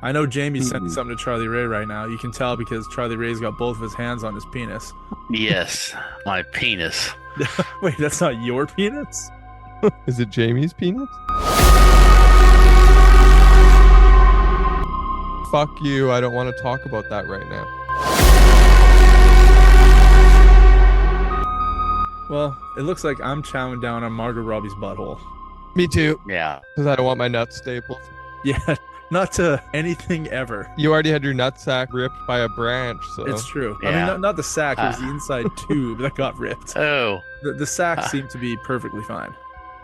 I know Jamie's sending something to Charlie Ray right now. You can tell because Charlie Ray's got both of his hands on his penis. Yes, my penis. Wait, that's not your penis? Is it Jamie's penis? Fuck you. I don't want to talk about that right now. Well, it looks like I'm chowing down on Margot Robbie's butthole. Me too. Yeah. Because I don't want my nuts stapled. Yeah, not to anything ever. You already had your nutsack ripped by a branch, so. It's true. I Yeah. mean, not the sack. It was the inside tube that got ripped. Oh. The sack seemed to be perfectly fine.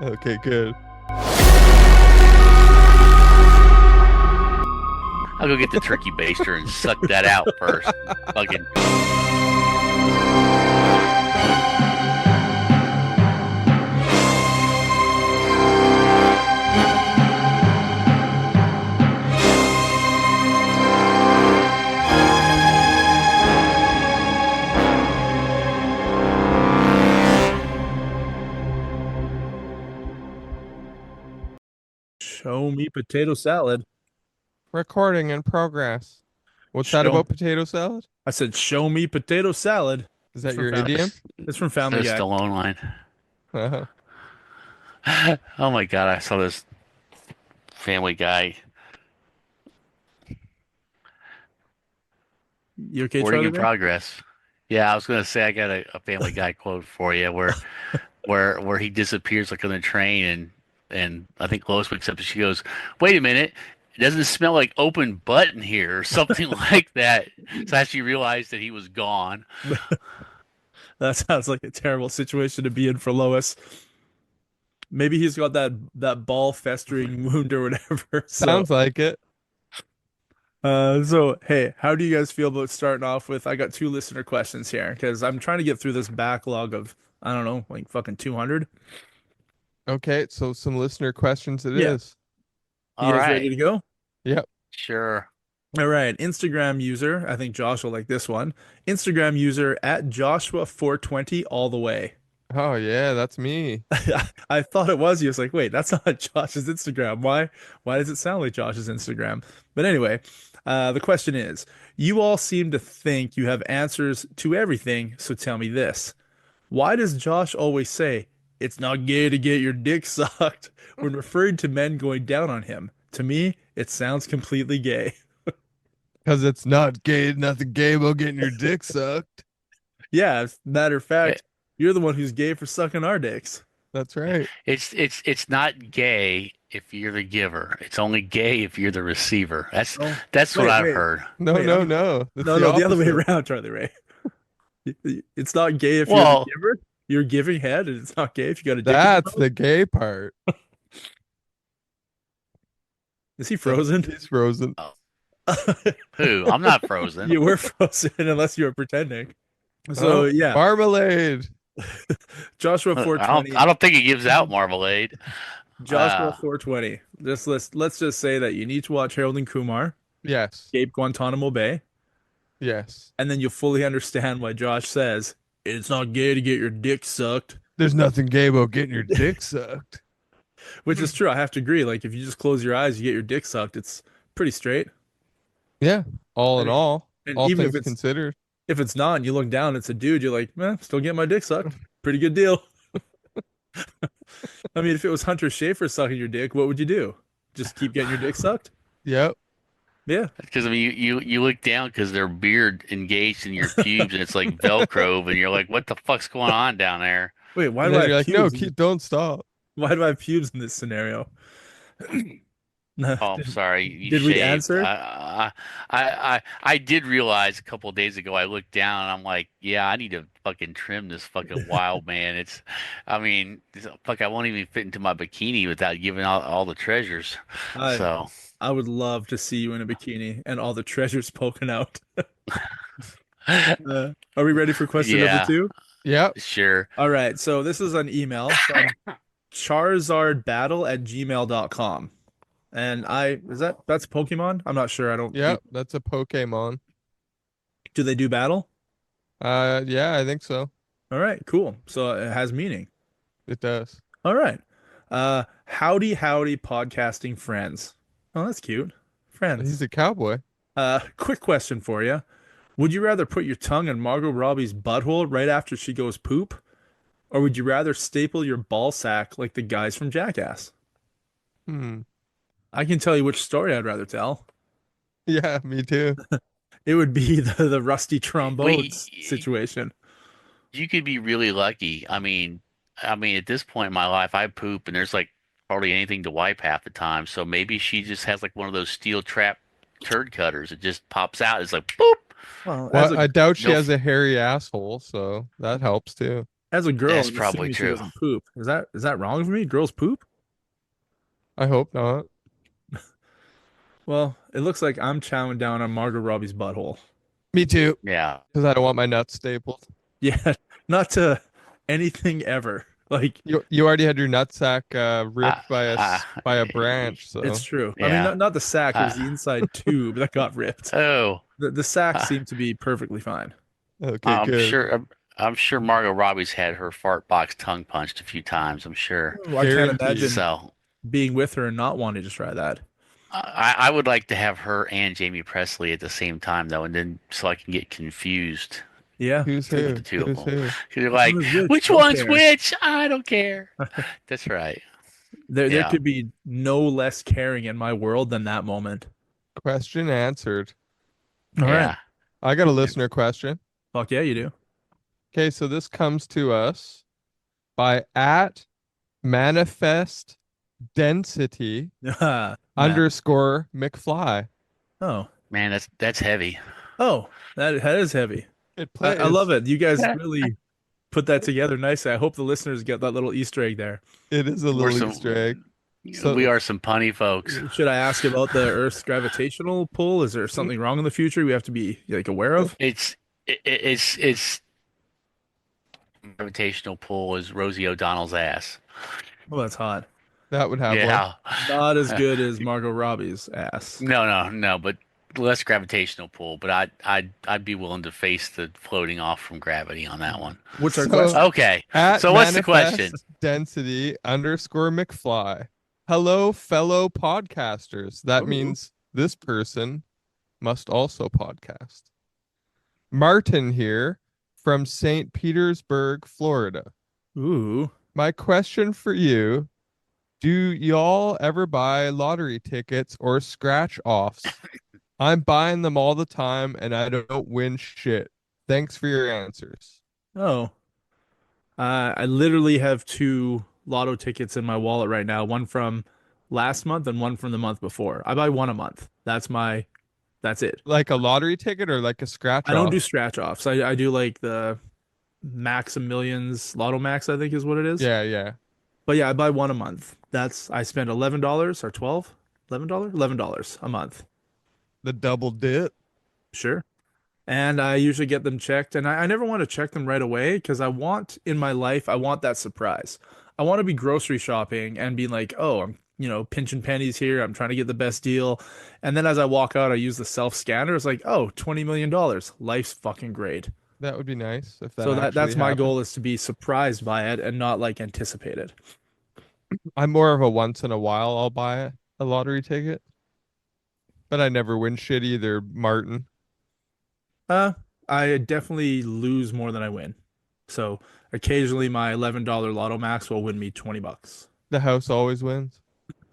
Okay, good. I'll go get the turkey baster and suck that out first. Fucking. Show me potato salad. Recording in progress. What's that Show- about potato salad? I said, show me potato salad. Is that It's your from idiom? It's from Family There's Guy. Stallone line. Uh-huh. Oh my god, I saw this Family Guy. You okay, Recording Charlie in Ray? progress. Yeah, I was gonna say I got a Family Guy quote for you where he disappears like on the train and I think Lois wakes up and she goes, "Wait a minute, it doesn't smell like open butt in here," or something like that. So as she realized that he was gone. That sounds like a terrible situation to be in for Lois. Maybe he's got that ball festering wound or whatever. Sounds like it. So hey, how do you guys feel about starting off with? I got 2 listener questions here because I'm trying to get through this backlog of I don't know, like fucking 200. Okay, so some listener questions it Yeah. is. You All guys right. ready to go? Yep. Sure. All right, Instagram user. I think Josh will like this one. Instagram user at Joshua420 all the way. Oh yeah, that's me. I thought it was you. I was like, wait, that's not Josh's Instagram. Why does it sound like Josh's Instagram? But anyway, the question is, you all seem to think you have answers to everything, so tell me this. Why does Josh always say, it's not gay to get your dick sucked when referring to men going down on him? To me, it sounds completely gay. Because it's not gay, nothing gay about getting your dick sucked. Yeah, as a matter of fact, you're the one who's gay for sucking our dicks. That's right. It's not gay if you're the giver. It's only gay if you're the receiver. That's Oh, that's what wait, I've wait. heard. No, Wait, no, I'm- no. It's No, the other way opposite. around, Charlie Ray. It's not gay if Well- you're the giver. You're giving head, and it's not gay if you got a dick. in your That's mouth? the gay part. Is he frozen? He's frozen. Who? I'm not frozen. You were frozen unless you were pretending. So Oh, yeah, Marmalade. Joshua I 420. don't think he gives out marmalade. Joshua 420. Let's just say that you need to watch Harold and Kumar, Yes. Escape Guantanamo Bay, Yes. and then you'll fully understand why Josh says it's not gay to get your dick sucked, There's nothing gay about getting your dick sucked. which is true. I have to agree. Like if you just close your eyes, you get your dick sucked. It's pretty straight. Yeah. All in mean, all, and all even if things it's- considered. If it's not, and you look down, it's a dude. You're like, man, still getting my dick sucked. Pretty good deal. I mean, if it was Hunter Schafer sucking your dick, what would you do? Just keep getting your dick sucked? Yep. Yeah. Because I mean, you look down because their beard engaged in your pubes and it's like Velcro, and you're like, what the fuck's going on down there? Wait, why And do I then you're have like, no, pubes? don't stop. Why do I have pubes in this scenario? No. Oh, I'm sorry. You Did we shaved. answer? I did realize a couple of days ago. I looked down and I'm like, yeah, I need to fucking trim this fucking wild man. I mean, fuck, I won't even fit into my bikini without giving all the treasures. I, So I would love to see you in a bikini and all the treasures poking out. Are we ready for question Yeah. number 2? Yep. sure. All right. So this is an email from charizardbattle@gmail.com. And that's Pokemon? I'm not sure. I don't. Yep. That's a Pokemon. Do they do battle? Yeah, I think so. All right, cool. So it has meaning. It does. All right. Howdy, howdy, podcasting friends. Oh, that's cute. He's Friends. a cowboy. Quick question for you. Would you rather put your tongue in Margot Robbie's butthole right after she goes poop, or would you rather staple your ball sack like the guys from Jackass? Hmm. I can tell you which story I'd rather tell. Yeah, me too. It would be the rusty trombones We situation. You could be really lucky. I mean, at this point in my life, I poop and there's like hardly anything to wipe half the time. So maybe she just has like one of those steel trap turd cutters. It just pops out. It's like boop. Well, Well, I doubt she No, has a hairy asshole, so that helps too. as a girl, that's I'm probably assuming she true. doesn't poop. Is that wrong for me? Girls poop? I hope not. Well, it looks like I'm chowing down on Margot Robbie's butthole. Me too, Yeah. because I don't want my nuts stapled. Yeah, not to anything ever. Like You already had your nutsack Uh, ripped by uh, by a branch, it's so true. I mean, yeah. not the sack. It was Uh, the inside tube that got ripped. oh, The sack uh, seemed to be perfectly fine. okay, I'm good. sure. I'm sure Margot Robbie's had her fart box tongue punched a few times. I'm sure. Well, I can't Guaranteed. imagine So being with her and not wanting to try that. I would like to have her and Jamie Presley at the same time though, and then so I can get confused Yeah, Who's take with who? the two of Who's them. who? 'Cause you're which one like, is which? which Don't one's care. which? I don't care. That's right. There Yeah. could be no less caring in my world than that moment. Question answered. All right. Yeah. I got a listener question. Fuck yeah, you do. Okay, so this comes to us by at manifest density Man. underscore McFly. Oh. Man, that's heavy. Oh, that is heavy. It I love plays. it. You guys really put that together nicely. I hope the listeners get that little Easter egg there. It is a We're little Easter egg. some we So are some punny folks. Should I ask about the Earth's gravitational pull? Is there something wrong in the future we have to be like aware of? It's gravitational pull is Rosie O'Donnell's ass. Oh, that's hot. that would have one. Yeah. Not as good as Margot Robbie's ass. No, but less gravitational pull. But I'd be willing to face the floating off from gravity on that one. What's our So question? Okay. at So what's the question? manifest density underscore McFly. Hello, fellow podcasters. That Ooh. means this person must also podcast. Martin here from St. Petersburg, Florida. Ooh. My question for you, do y'all ever buy lottery tickets or scratch offs? I'm buying them all the time and I don't win shit. Thanks for your answers. Oh. I literally have two lotto tickets in my wallet right now, one from last month and one from the month before. I buy one a month. That's it. Like a lottery ticket or like a scratch I don't do off? scratch offs. I do like the Max of Millions, Lotto Max, I think is what it is. Yeah, yeah. But yeah, I buy one a month. I spend $11 or 12, $11, $11 a month. The double dip. Sure. And I usually get them checked. And I never want to check them right away because in my life, I want that surprise. I want to be grocery shopping and be like, oh, I'm, pinching pennies here. I'm trying to get the best deal. And then as I walk out, I use the self scanner. It's like, oh, $20 million. Life's fucking great. That would be nice if that So actually that's my happened. goal is to be surprised by it and not like anticipate it. I'm more of a once in a while I'll buy a lottery ticket, but I never win shit either, Martin. Uh, I definitely lose more than I win. So occasionally my $11 Lotto Max will win me 20 bucks. The house always wins.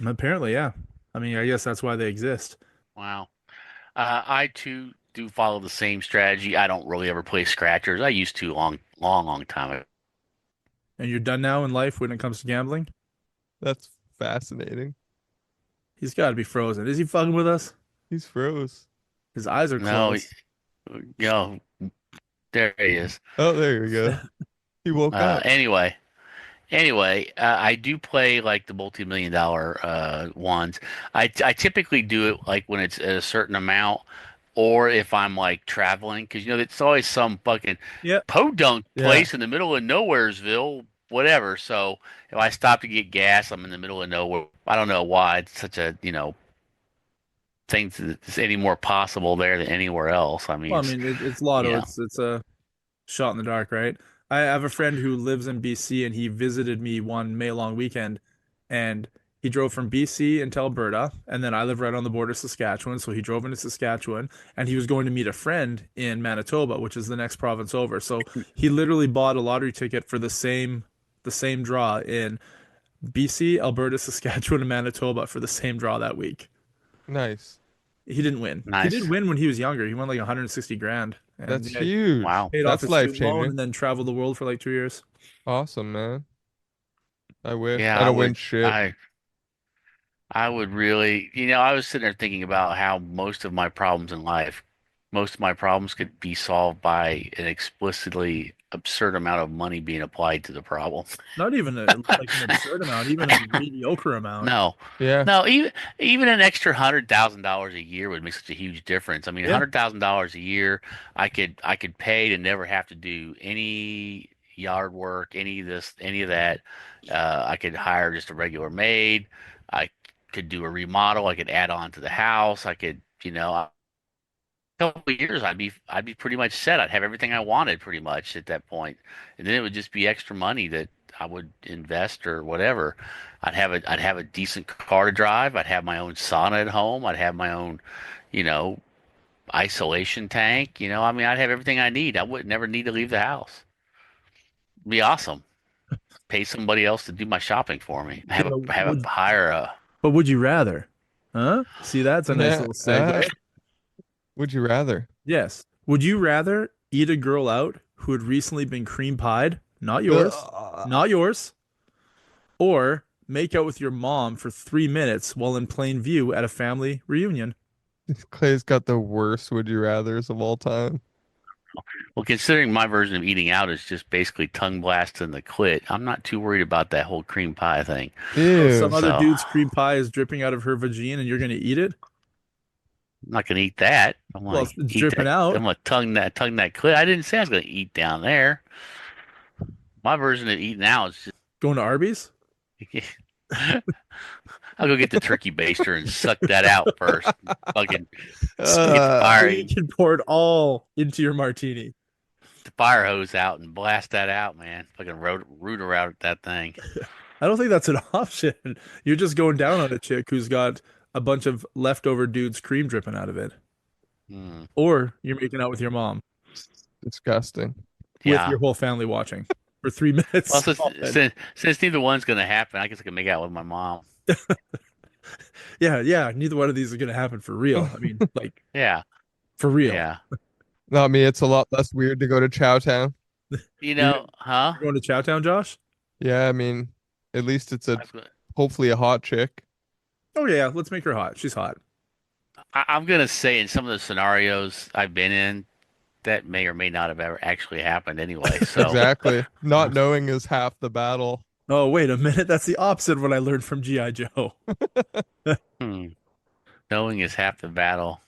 Apparently, yeah. I mean, I guess that's why they exist. Wow. I too do follow the same strategy. I don't really ever play scratchers. I used to long time ago. And you're done now in life when it comes to gambling? That's fascinating. He's got to be frozen. Is he fucking with us? He's froze. His eyes are No, closed. yo, there he is. Oh, there we go. He woke up. Anyway, I do play like the multi-million dollar ones. I typically do it like when it's a certain amount, or if I'm like traveling, because it's always some fucking Yep. podunk Yeah. place in the middle of nowheresville, whatever. So if I stop to get gas, I'm in the middle of nowhere. I don't know why it's such a thing that's any more possible there than anywhere else. I mean, Well, I it's mean, it's Lotto. yeah, It's a shot in the dark, right? I have a friend who lives in BC and he visited me one May long weekend and he drove from BC into Alberta and then I live right on the border of Saskatchewan, so he drove into Saskatchewan and he was going to meet a friend in Manitoba, which is the next province over. So he literally bought a lottery ticket for the same draw in BC, Alberta, Saskatchewan, and Manitoba for the same draw that week. Nice. He didn't win. He did Nice. win when he was younger. He won like 160 grand and That's yeah, huge. Wow. paid off That's his life student loan changing. and then traveled the world for like 2 years. Awesome, man. I wish. Yeah, I don't win shit. I would really, I was sitting there thinking about how most of my problems could be solved by an explicitly absurd amount of money being applied to the problem. Not even like an absurd amount, even a mediocre amount. No, Yeah. no, even an extra $100,000 a year would make such a huge difference. I mean, Yeah. $100,000 a year, I could pay to never have to do any yard work, any of this, any of that. I could hire just a regular maid. I could do a remodel. I could add on to the house. I could, couple of years, I'd be pretty much set. I'd have everything I wanted pretty much at that point, and then it would just be extra money that I would invest or whatever. I'd have a decent car to drive. I'd have my own sauna at home. I'd have my own, you know, isolation tank. I mean, I'd have everything I need. I would never need to leave the house. It'd be awesome. Pay somebody else to do my shopping for me. Okay, but Have a hire a. would you rather? Huh? See, that's a nice Yeah. little segue. Would you rather? Yes. Would you rather eat a girl out who had recently been cream pied, Ugh. not yours, or make out with your mom for 3 minutes while in plain view at a family reunion? Clay's got the worst would you rathers of all time. Well, considering my version of eating out is just basically tongue blast in the clit, I'm not too worried about that whole cream pie thing. So some Ew. other So dude's cream pie is dripping out of her vagina and you're gonna eat it? I'm not gonna eat that. I'm Well, gonna it's eat dripping that. I'm out. gonna tongue that clit. I didn't say I was gonna eat down there. My version of eating out is Going to Arby's? just I'll go get the turkey baster and suck that out first. Fucking get the Uh, So fire you can pour it all into your martini. the fire hose out and blast that out, man. Fucking root around that thing. I don't think that's an option. You're just going down on a chick who's got a bunch of leftover dude's cream dripping out of it. Hmm. Or you're making out with your mom disgusting. with Yeah. your whole family watching for three Well, minutes. since neither one's gonna happen, I guess I can make out with my mom. Yeah, yeah. Neither one of these is gonna happen for real. I mean, like Yeah, for real. yeah. Not me. It's a lot less weird to go to Chowtown. You're, Huh? you're going to Chowtown, Josh? Yeah, I mean, at least it's a I was gonna- hopefully a hot chick. Oh yeah, let's make her hot. She's hot. I'm gonna say in some of the scenarios I've been in, that may or may not have ever actually happened anyway. So, Exactly. Not knowing is half the battle. Oh, wait a minute. That's the opposite of what I learned from G.I. Joe. hmm, knowing is half the battle.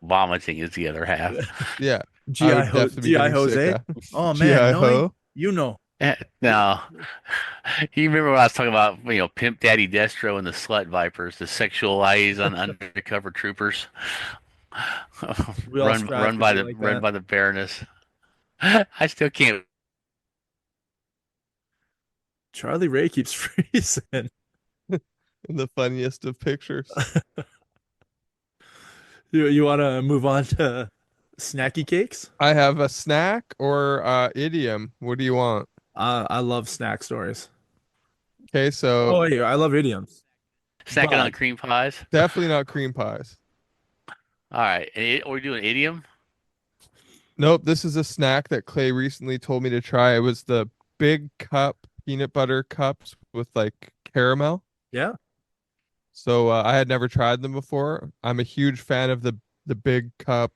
Vomiting is the other half. Yeah, I G.I. would definitely be G.I. getting Jose. sick. Oh man, GI knowing, Ho. you know. No, you remember when I was talking about Pimp Daddy Destro and the Slut Vipers, the sexual liaison undercover troopers, We all strive to be like run that. by the Baroness. I still can't. Charlie Ray keeps freezing. In the funniest of pictures. You want to move on to snacky cakes? I have a snack or idiom. What do you want? I love snack stories. Okay, so Oh, yeah, I love idioms. Snacking on But cream pies. definitely not cream pies. All right, are we doing idiom? Nope, this is a snack that Clay recently told me to try. It was the big cup peanut butter cups with like caramel. yeah, So I had never tried them before. I'm a huge fan of the big cup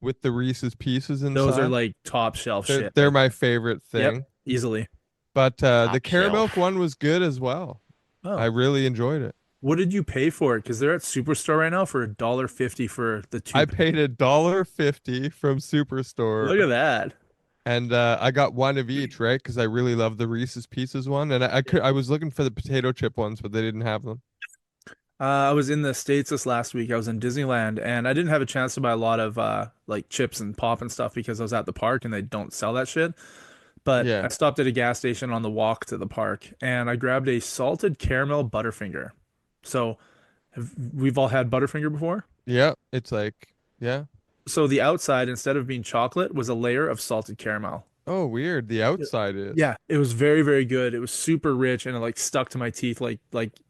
with the Reese's Pieces those are inside. like top shelf They're, shit. they're my favorite thing. Yep, easily. But the Top caramel shelf. one was good as well. I Oh, really enjoyed it. what did you pay for it? Because they're at Superstore right now for $1.50 for the two. I paid $1.50 from Superstore, Look at that. and I got one of each, right? Because I really love the Reese's Pieces one, and I was looking for the potato chip ones, but they didn't have them. I was in the States this last week. I was in Disneyland and I didn't have a chance to buy a lot of like chips and pop and stuff because I was at the park and they don't sell that shit. But I Yeah. stopped at a gas station on the walk to the park and I grabbed a salted caramel Butterfinger. So we've all had Butterfinger before. Yeah. It's like, yeah. So the outside, instead of being chocolate, was a layer of salted caramel. Oh, weird. The Yeah. outside is. Yeah, it was very, very good. It was super rich and it like stuck to my teeth like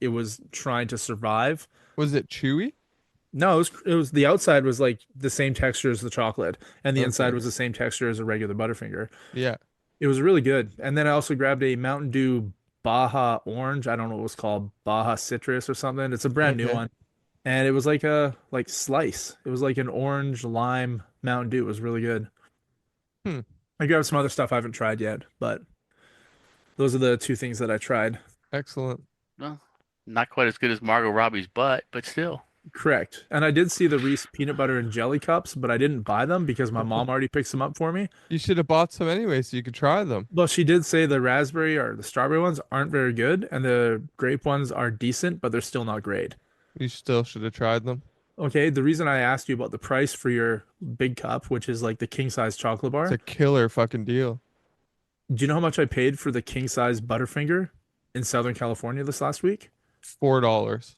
it was trying to survive. Was it chewy? No, it was the outside was like the same texture as the chocolate, and the inside Okay. was the same texture as a regular Butterfinger. Yeah. It was really good. And then I also grabbed a Mountain Dew Baja Orange. I don't know what it was called, Baja Citrus or something. It's a brand new Okay. one. And it was like a like slice. It was like an orange lime Mountain Dew. It was really good. Hmm. I grabbed some other stuff I haven't tried yet, but those are the two things that I tried. Excellent. Well, not quite as good as Margot Robbie's butt, but still. Correct. And I did see the Reese peanut butter and jelly cups, but I didn't buy them because my mom already picks them up for me. You should have bought some anyway so you could try them. Well, she did say the raspberry or the strawberry ones aren't very good, and the grape ones are decent, but they're still not great. You still should have tried them. Okay, the reason I asked you about the price for your big cup, which is like the king size chocolate It's bar, a killer fucking deal. do you know how much I paid for the king size Butterfinger in Southern California this last week? $4.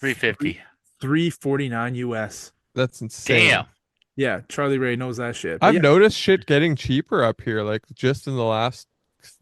350. 349 US. That's insane. Damn. Yeah, Charlie Ray knows that shit. But I've yeah, noticed shit getting cheaper up here. Like just in the last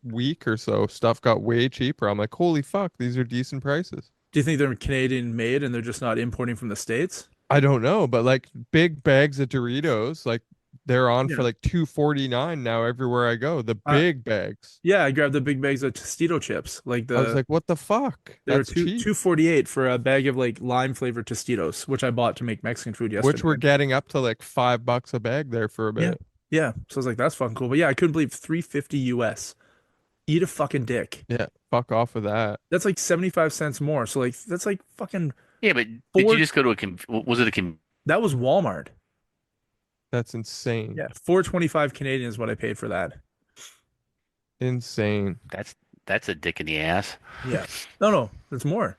week or so, stuff got way cheaper. I'm like, holy fuck, these are decent prices. do you think they're Canadian made and they're just not importing from the States? I don't know, but like big bags of Doritos, like they're on for Yeah. like 249 now everywhere I go. The Uh, big bags. yeah, I grabbed the big bags of Tostito chips. Like I was the like, what the fuck? they were That's cheap. 248 for a bag of like lime flavored Tostitos, which I bought to make Mexican food Which yesterday. we're getting up to like $5 a bag there for a Yeah. bit. Yeah. So I was like, that's fucking cool. But yeah, I couldn't believe 350 US. Eat a fucking dick. Yeah, fuck off with that. That's like 75 cents more. So like that's like fucking Yeah, but did you four. just go to was it a That was Walmart. That's insane. Yeah, 425 Canadian is what I paid for that. Insane. that's a dick in the ass. Yeah. No, no, it's more.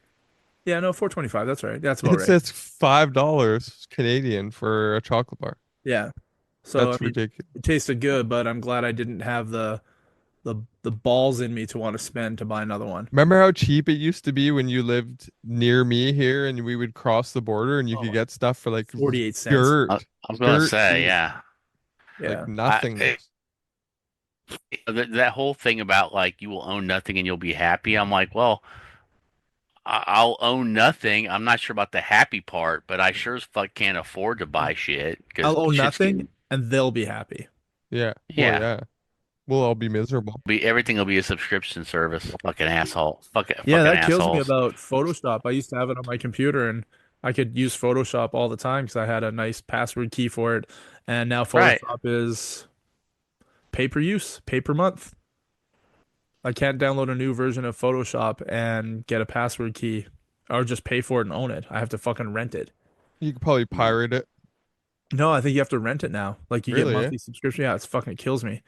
Yeah, no, 425. That's right. That's about It right. says $5 Canadian for a chocolate bar. Yeah. So I That's mean, ridiculous. it tasted good, but I'm glad I didn't have the balls in me to want to spend to buy another one. Remember how cheap it used to be when you lived near me here and we would cross the border and you could Oh, get stuff for like 48 cents. dirt, I was gonna dirt say, cheap, yeah. like Yeah. nothing. That whole thing about like you will own nothing and you'll be happy. I'm like, well, I'll own nothing. I'm not sure about the happy part, but I sure as fuck can't afford to buy shit because I'll own shit's nothing getting, and they'll be happy. Yeah. yeah, Well, yeah. We'll all be miserable. everything will be a subscription service. Fucking asshole. Yeah, Fucking that kills me assholes. about Photoshop. I used to have it on my computer and I could use Photoshop all the time because I had a nice password key for it. And now Right. Photoshop is pay per use, pay per month. I can't download a new version of Photoshop and get a password key or just pay for it and own it. I have to fucking rent it. You could probably pirate it. No, I think you have to rent it now. Like you get Really, eh? monthly subscription. Yeah, it's fucking it kills me.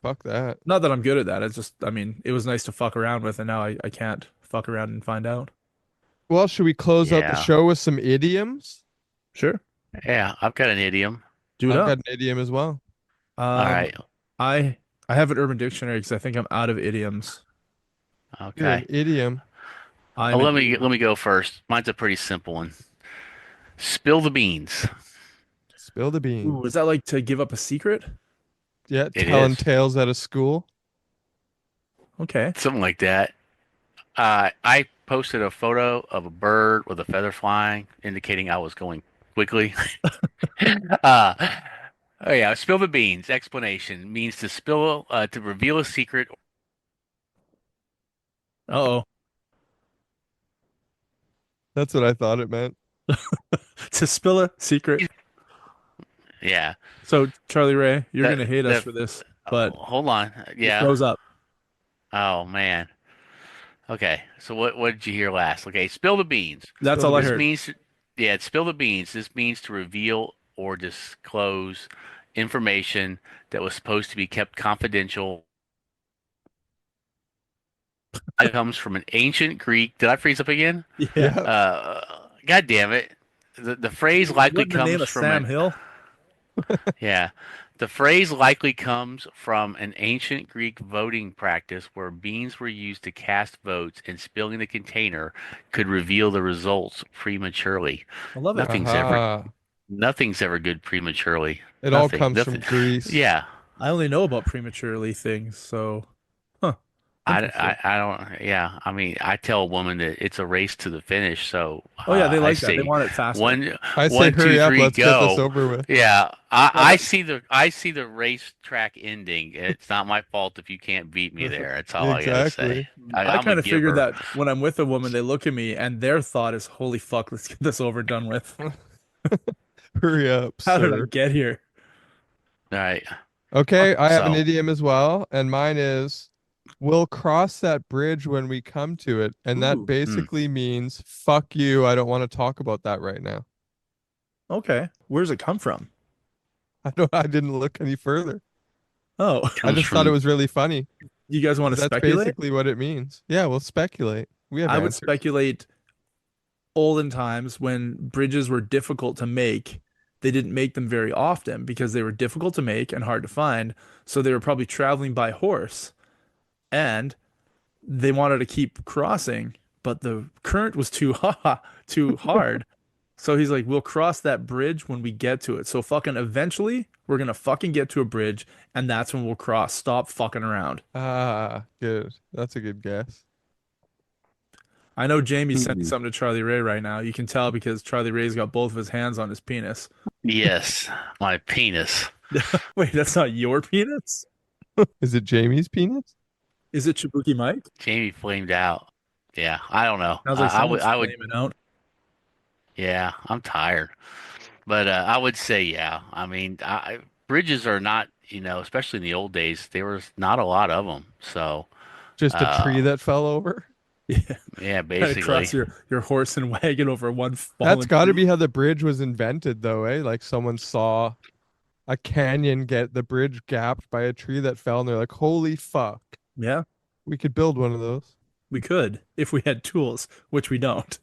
Fuck that. Not that I'm good at that. It's just, I mean, it was nice to fuck around with, and now I can't fuck around and find out. Well, should we close out the Yeah. show with some idioms? Sure. Yeah, I've got an idiom. Do it I've up. got an idiom as well. All Um, right. I I have an Urban Dictionary because I think I'm out of idioms. You're an Okay. idiom. I'm Let an me idiom. let me go first. Mine's a pretty simple one. Spill the beans. Spill the beans. Ooh, is that like to give up a secret? Yeah, It telling is. tales out of school. Okay. Something like that. I posted a photo of a bird with a feather flying, indicating I was going quickly. uh, oh yeah, spill the beans. Explanation means to spill, to reveal a secret. Uh-oh. That's what I thought it meant. To spill a secret. Yeah. So, Charlie Ray, you're That gonna hate us that. for this, Oh, but hold on. it Yeah. froze up. Oh man. Okay. So what did you hear last? Okay, spill the beans. That's Spill all the I This heard. means, yeah, spill the beans. This means to reveal or disclose information that was supposed to be kept confidential. It comes from an ancient Greek. Did I freeze up again? Yeah. Yeah. God damn it. The phrase likely What in the name comes of from Sam an Hill? yeah. The phrase likely comes from an ancient Greek voting practice where beans were used to cast votes, and spilling the container could reveal the results prematurely. I love it. Nothing's ever Aha. nothing's ever good prematurely. It all Nothing. comes from Nothing. Greece. Yeah. I only know about prematurely things, so huh, interesting. I don't, yeah. I mean, I tell a woman that it's a race to the finish. So Oh yeah, they I like that. They say want it faster. one, I say, one, two, hurry up, three, let's get this go. over with. Yeah. Yeah, but I see the racetrack ending. It's not my fault if you can't beat me there. That's all I gotta say. Exactly. I I'm a kind of figured giver. that when I'm with a woman, they look at me and their thought is, "Holy fuck, let's get this over and done with." Hurry up, How did I sir. get here? All right. Okay, I have an So, idiom as well, and mine is we'll cross that bridge when we come to it. And that Ooh, hmm. basically means fuck you. I don't want to talk about that right now. okay. Where's it come from? I didn't look any further. Oh, I Comes just thought it from was really funny you guys want because to that's speculate? basically what it means. Yeah, we'll speculate. We have I would answers. speculate olden times when bridges were difficult to make, they didn't make them very often because they were difficult to make and hard to find. So they were probably traveling by horse and they wanted to keep crossing, but the current was too hard. So he's like, we'll cross that bridge when we get to it. So fucking eventually we're gonna fucking get to a bridge and that's when we'll cross. Stop fucking around. Ah, good. That's a good guess. I know Jamie's sending Hmm. something to Charlie Ray right now. You can tell because Charlie Ray's got both of his hands on his penis. Yes, my penis. Wait, that's not your penis? Is it Jamie's penis? Is it Chibuki Mike? Jamie flamed out. Yeah, I don't know. Sounds like someone's I would, flaming out. yeah, I'm tired. But I would say, yeah. I mean, bridges are not, especially in the old days, there was not a lot of them. So, Just a tree uh, that fell over? Yeah, yeah, trying to cross basically. your horse and wagon over one That's fallen got to tree. be how the bridge was invented, though, eh? Like someone saw a canyon get the bridge gapped by a tree that fell, and they're like, holy fuck, Yeah, we could build one of those. we could if we had tools, which we don't.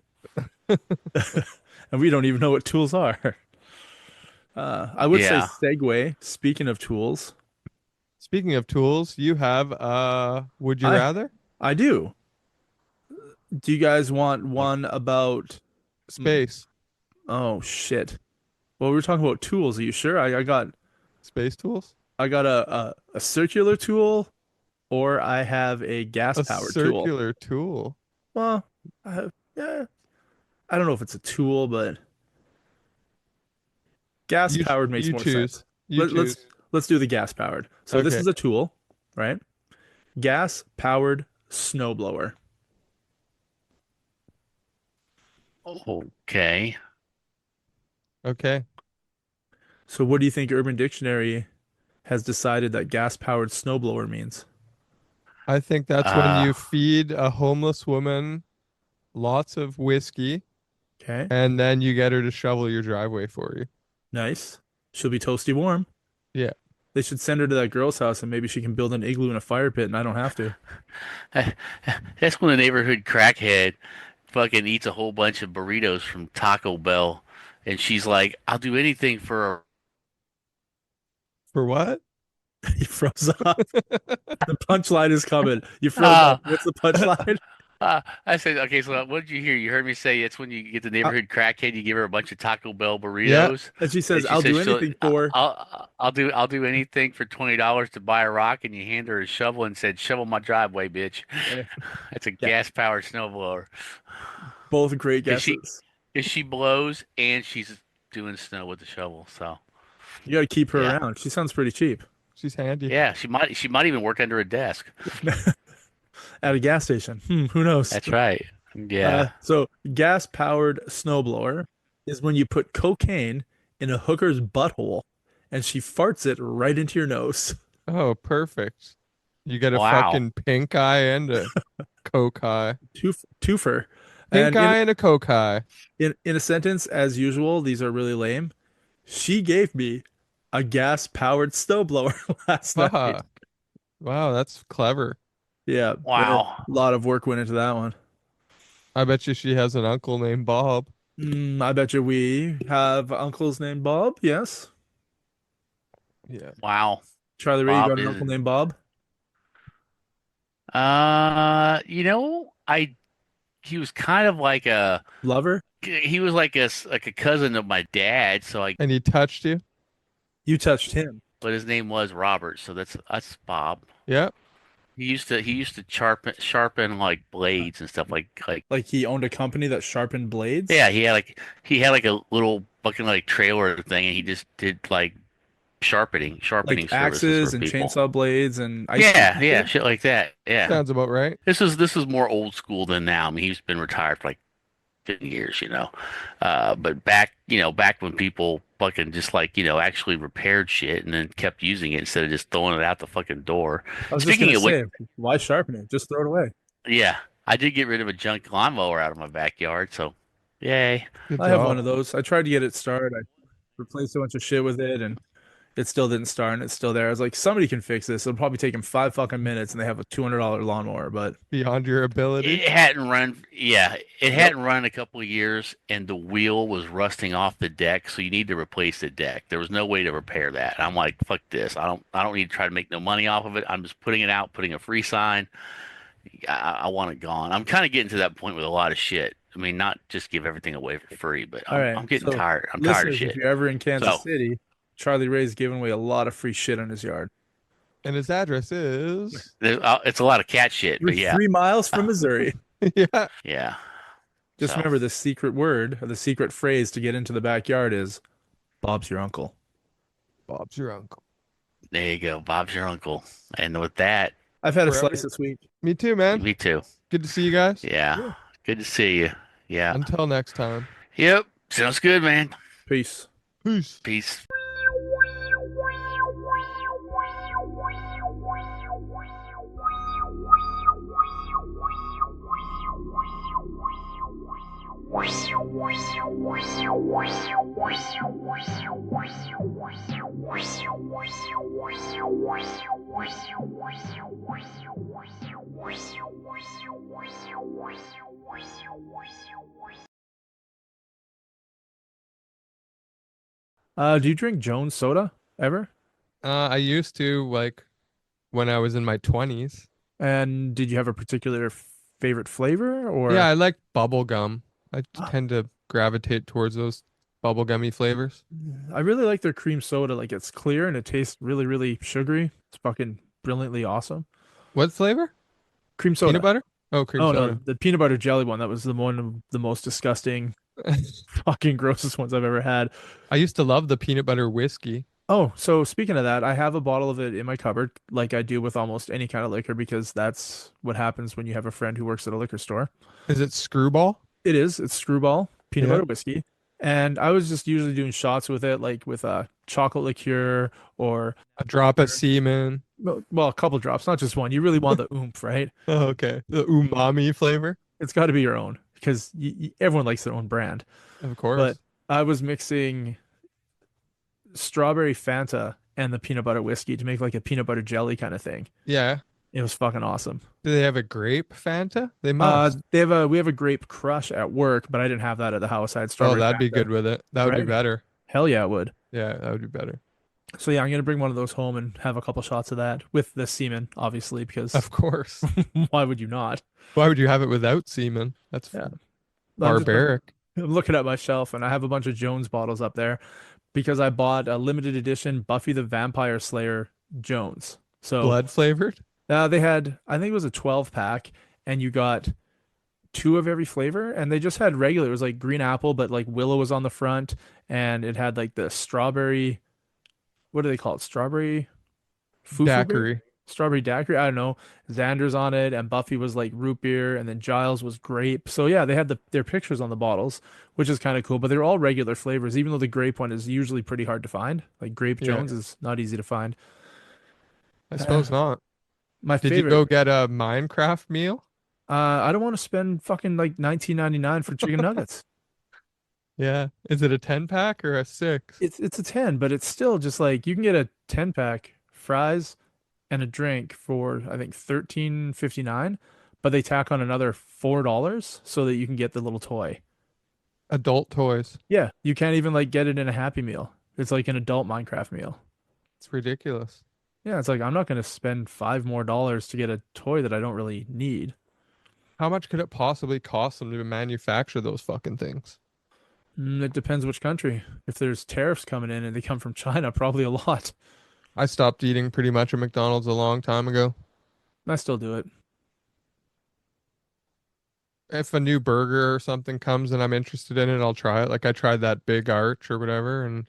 And we don't even know what tools are. I would say Yeah. Segway. Speaking of tools, Speaking of tools, you have would you I rather? I do. Do you guys want one about? mm, Space. Oh shit. Well, we were talking about tools. Are you sure? Space tools? I got a circular tool, or I have a gas A powered tool. circular tool. Well, yeah, I don't know if it's a tool, but gas powered makes You more choose. sense. You Let, let's choose. let's do the gas powered. So this Okay. is a tool, right? Gas powered snowblower. Okay. Okay. So what do you think Urban Dictionary has decided that gas powered snowblower means? I think that's when Uh, you feed a homeless woman lots of whiskey Okay, and then you get her to shovel your driveway for you. nice. She'll be toasty warm. Yeah. They should send her to that girl's house and maybe she can build an igloo in a fire pit and I don't have to. that's when the neighborhood crackhead fucking eats a whole bunch of burritos from Taco Bell, and she's like, "I'll do anything for a." For what? You froze up. The punchline is coming. You froze up. Ah, What's the punchline? I said, okay, so what did you hear? You heard me say it's when you get the Uh, neighborhood crackhead, you give her a bunch of Taco Bell Yeah. burritos, and she and says, she I'll says do she'll, anything for. I'll do anything for $20 to buy a rock, and you hand her a shovel and said, shovel my driveway, bitch. Eh, It's a yeah, gas-powered snowblower. both great Cause she, guesses. cause she blows and she's doing snow with the shovel. So You got to keep her yeah, around. She sounds pretty cheap She's handy. yeah, she might even work under a desk. at a gas station. Who knows? That's right. Yeah. So gas powered snowblower is when you put cocaine in a hooker's butthole and she farts it right into your nose. Oh, perfect. You get a Wow. fucking pink eye and a coke eye. Twofer. Pink And eye and a coke eye. in a sentence, as usual, these are really lame. She gave me a gas powered snowblower last night. Haha. Wow, that's clever. Yeah, a Wow. lot of work went into that one. I bet you she has an uncle named Bob. I bet you we have uncles named Bob. Yes. Yeah. Wow. Charlie Ray, you Bob got an is uncle named Bob? I he was kind of like a Lover? he was like like a cousin of my dad, so I And he touched you? You touched him. but his name was Robert, so that's Bob. Yeah. He used to sharpen like blades and stuff like Like he owned a company that sharpened blades? yeah, he had like a little fucking like trailer thing and he just did like Like sharpening services for axes and people. chainsaw blades and ice cream Yeah, yeah, shit? shit like that. Yeah. Sounds about right. This is more old school than now. I mean, he's been retired for like 10 years, you know. But back when people fucking just like, actually repaired shit and then kept using it instead of just throwing it out the fucking door. I was just Speaking gonna of which, say, why sharpen it? Just throw it away. yeah, I did get rid of a junk lawnmower out of my backyard, so yay. Good I have one job. of those. I tried to get it started. I replaced a bunch of shit with it and it still didn't start and it's still there. I was like, somebody can fix this. It'll probably take them 5 fucking minutes and they have a $200 lawnmower, but Beyond your ability. It hadn't run, yeah, it yep. hadn't run a couple of years, and the wheel was rusting off the deck, so you need to replace the deck. There was no way to repair that. I'm like, fuck this. I don't need to try to make no money off of it. I'm just putting it out, putting a free sign. I want it gone. I'm kind of getting to that point with a lot of shit. I mean, not just give everything away for free, but All I'm right. I'm getting So, tired. I'm tired of listeners, if shit. you're ever in Kansas So City, Charlie Ray's giving away a lot of free shit on his yard. And his address is. it's a lot of cat shit, You're but yeah, 3 miles from Missouri. Yeah. yeah. Just So remember the secret word or the secret phrase to get into the backyard is Bob's your uncle. Bob's your uncle. there you go. Bob's your uncle, and with that, I've had a Forever. slice this week. Me too, man. me too. Good to see you guys. Yeah. Yeah. Good to see you. Yeah. Until next time. Yep. Sounds good, man. Peace. Peace. Peace. Do you drink Jones soda ever? I used to like when I was in my 20s. And did you have a particular favorite flavor Yeah, or I like bubble gum. I tend to gravitate towards those bubblegummy flavors. I really like their cream soda. Like it's clear and it tastes really, really sugary. It's fucking brilliantly awesome. What flavor? Cream Peanut soda. butter? Oh, cream Oh no, soda. the peanut butter jelly one. That was the one of the most disgusting, fucking grossest ones I've ever had. I used to love the peanut butter whiskey. Oh, so speaking of that, I have a bottle of it in my cupboard, like I do with almost any kind of liquor, because that's what happens when you have a friend who works at a liquor store. Is it Screwball? It is. It's Screwball peanut Yeah. butter whiskey, and I was just usually doing shots with it, like with a chocolate liqueur or A drop of semen. well, a couple drops, not just one. You really want the oomph, right? Oh, okay. The umami flavor. It's got to be your own because everyone likes their own brand. Of course. But I was mixing strawberry Fanta and the peanut butter whiskey to make like a peanut butter jelly kind of thing. Yeah. It was fucking awesome. Do they have a grape Fanta? They must. We have a grape crush at work, but I didn't have that at the house. I had Oh, strawberry that'd be Fanta. good with it. That would be Right? better. Hell yeah, it would. Yeah, that would be better. So yeah, I'm gonna bring one of those home and have a couple shots of that with the semen, obviously, because Of course. why would you not? Why would you have it without semen? That's Yeah. barbaric. I'm looking at my shelf and I have a bunch of Jones bottles up there because I bought a limited edition Buffy the Vampire Slayer Jones. So Blood flavored? they had, I think it was a 12 pack, and you got two of every flavor, and they just had regular. It was like green apple, but like willow was on the front, and it had like the strawberry. What do they call it? Strawberry fufu grape? Daiquiri. Strawberry daiquiri. I don't know. Xander's on it, and Buffy was like root beer, and then Giles was grape. So yeah, they had their pictures on the bottles, which is kind of cool. But they're all regular flavors, even though the grape one is usually pretty hard to find. Like grape Yeah. Jones is not easy to find. I suppose not. My Did you favorite. go get a Minecraft meal? I don't want to spend fucking like 19.99 for chicken nuggets. Yeah. Is it a 10 pack or a 6? It's a 10, but it's still just like you can get a 10 pack fries and a drink for I think 13.59, but they tack on another $4 so that you can get the little toy. Adult toys. Yeah, you can't even like get it in a Happy Meal. It's like an adult Minecraft meal. It's ridiculous. Yeah, it's like I'm not going to spend $5 more to get a toy that I don't really need. How much could it possibly cost them to manufacture those fucking things? It depends which country. If there's tariffs coming in and they come from China, probably a lot. I stopped eating pretty much at McDonald's a long time ago. I still do it. If a new burger or something comes and I'm interested in it, I'll try it. Like I tried that Big Arch or whatever, and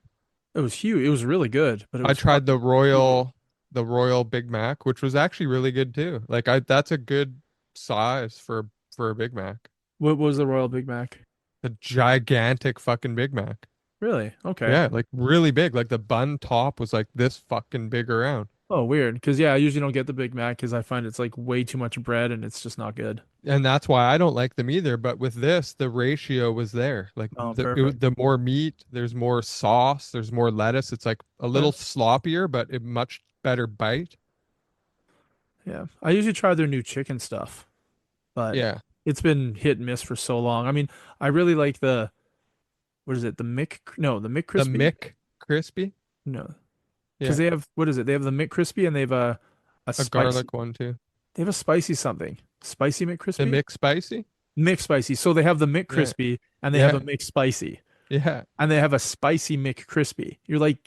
It was huge. It was really good, but it I was tried fucking huge. The Royal Big Mac, which was actually really good too. Like I that's a good size for a Big Mac. What was the Royal Big Mac? A gigantic fucking Big Mac. Really? Okay. Yeah, like really big. Like the bun top was like this fucking big around. Oh, weird. Because yeah, I usually don't get the Big Mac because I find it's like way too much bread and it's just not good. And that's why I don't like them either. But with this, the ratio was there. Like Oh, perfect. the more meat, there's more sauce, there's more lettuce. It's like a little Okay. sloppier, but a much better bite. Yeah. I usually try their new chicken stuff, but Yeah. it's been hit and miss for so long. I mean, I really like the what is it? The The McCrispy? Mick Crispy. No. Because Yeah. they have what is it? They have the McCrispy and they have a A spicy. garlic one too. They have a spicy something. Spicy The McCrispy? McSpicy. McSpicy. So they have the Yeah. McCrispy and they have a Yeah. McSpicy Yeah. and they have a spicy McCrispy. You're like,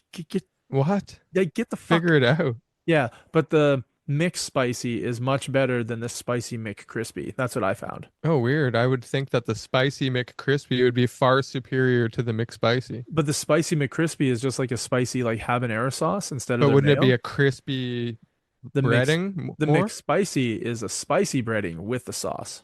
What? get the fuck. Figure it out. Yeah, but the McSpicy is much better than the spicy McCrispy. That's what I found. Oh, weird. I would think that the spicy McCrispy would be far superior to the McSpicy. But the spicy McCrispy is just like a spicy like habanero sauce instead of But their wouldn't it be mayo. a crispy The mix breading the more? McSpicy is a spicy breading with the sauce.